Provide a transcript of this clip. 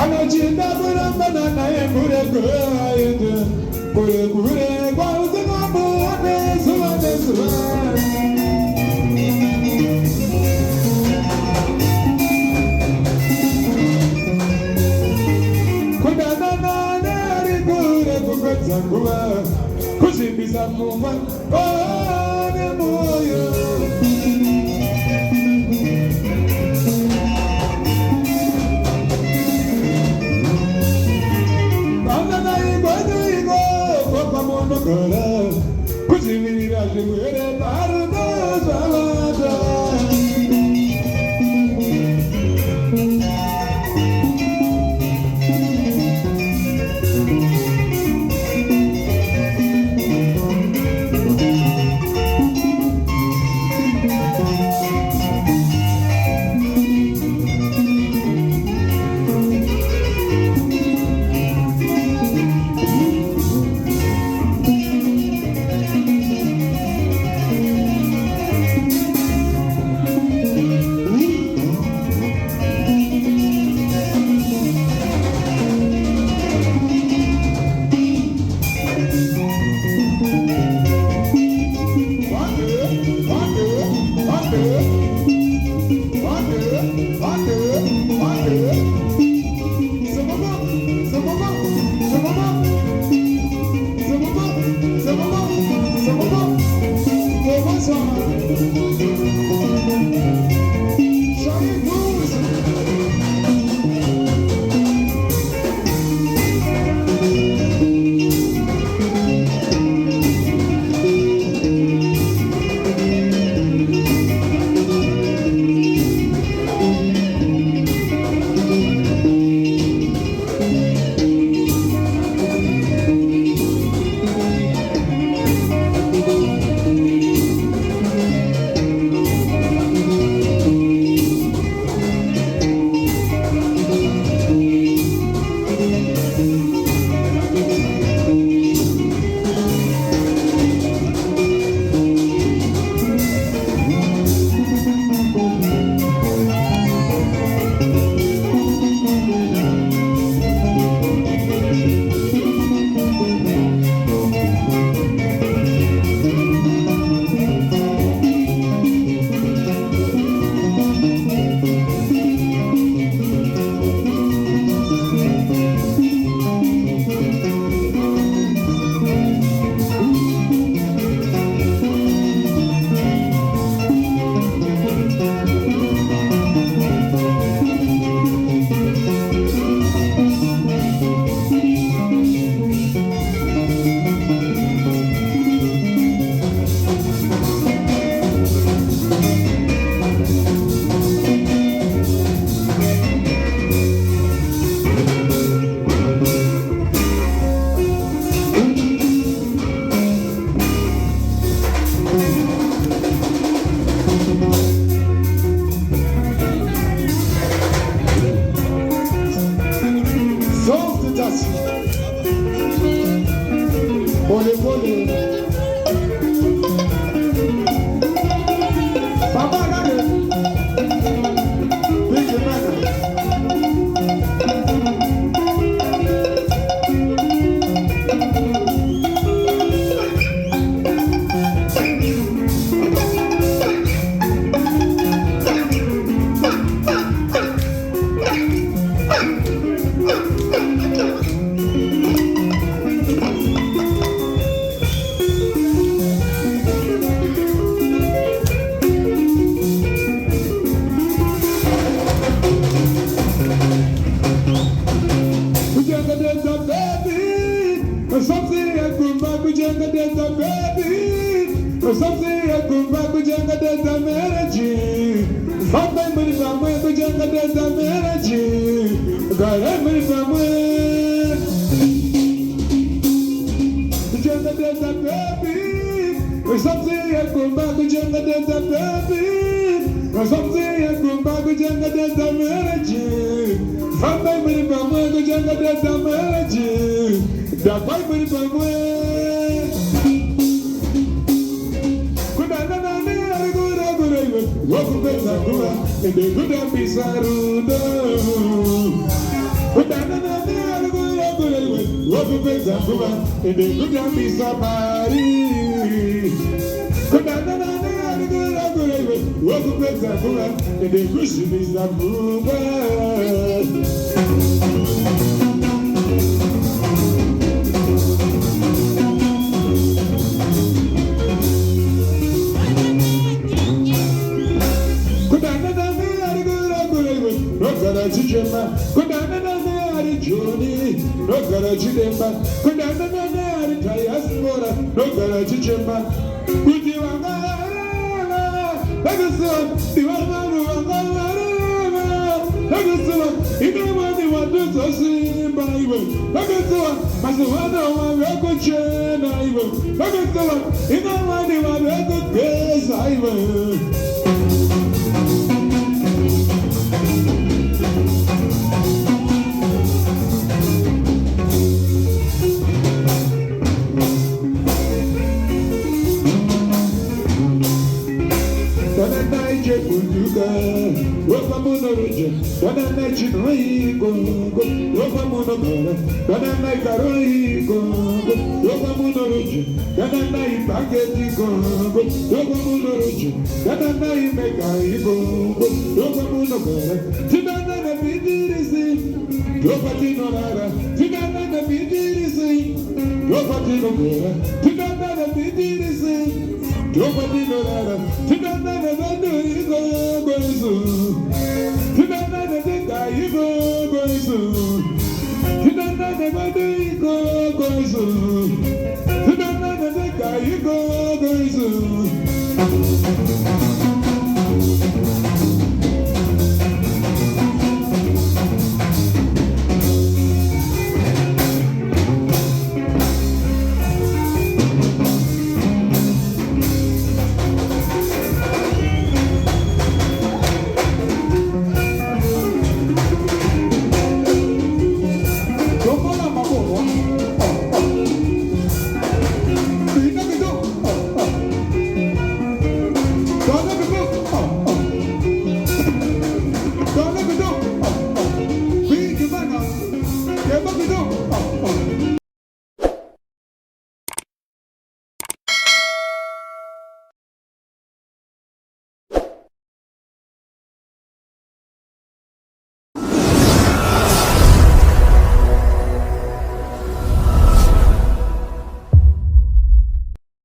Anochinda burambana nae gure gure gure gure gauze namu ane suwane suwane. Kudana na ari gure gure gure kushibisa muma ane moyo. Kuchimira zvirwere parudo zvavata. Pole pole. Baba gade. Big man. Something I come back with younger than the baby. Something I come back with younger than the marriage. Something with somewhere with younger than the marriage. God, I'm with somewhere. Younger than the baby. Something I come back with younger than the baby. Something I come back with younger than the marriage. Something with somewhere with younger than the marriage. The Bible somewhere. Kudana na ni agura gura. Woku pesa gura. Ende gura pisarudo. Woku pesa kuma, ede kuda misa mari. Kuna na na na na gula gula iwe. Woku pesa kuma, ede kushi misa kuma. Nogara chijema, kudana na ari Joni. Nogara chidemba, kudana na ari diaspora. Nogara chijema, kujiwanga. Nagusuwa, diwana wanga. Nagusuwa, idama diwadu tosimba iwe. Nagusuwa, masuwana wako chena iwe. Nagusuwa, idama diwadu wako kesa iwe. Kunduka, wofa monoroja, wanana chinoi gongo, wofa monogara, wanana karoi gongo, wofa monoroja, wanana ipageti gongo, wofa monoroja, wanana imegai gongo, wofa monogara, tinana na bidirisi, wofa tinorara, tinana na bidirisi, wofa tinogara, tinana na bidirisi. Nobody know that. Tinana na bando igo goizu. Tinana na deka igo goizu. Tinana na bando igo goizu. Tinana na deka igo goizu.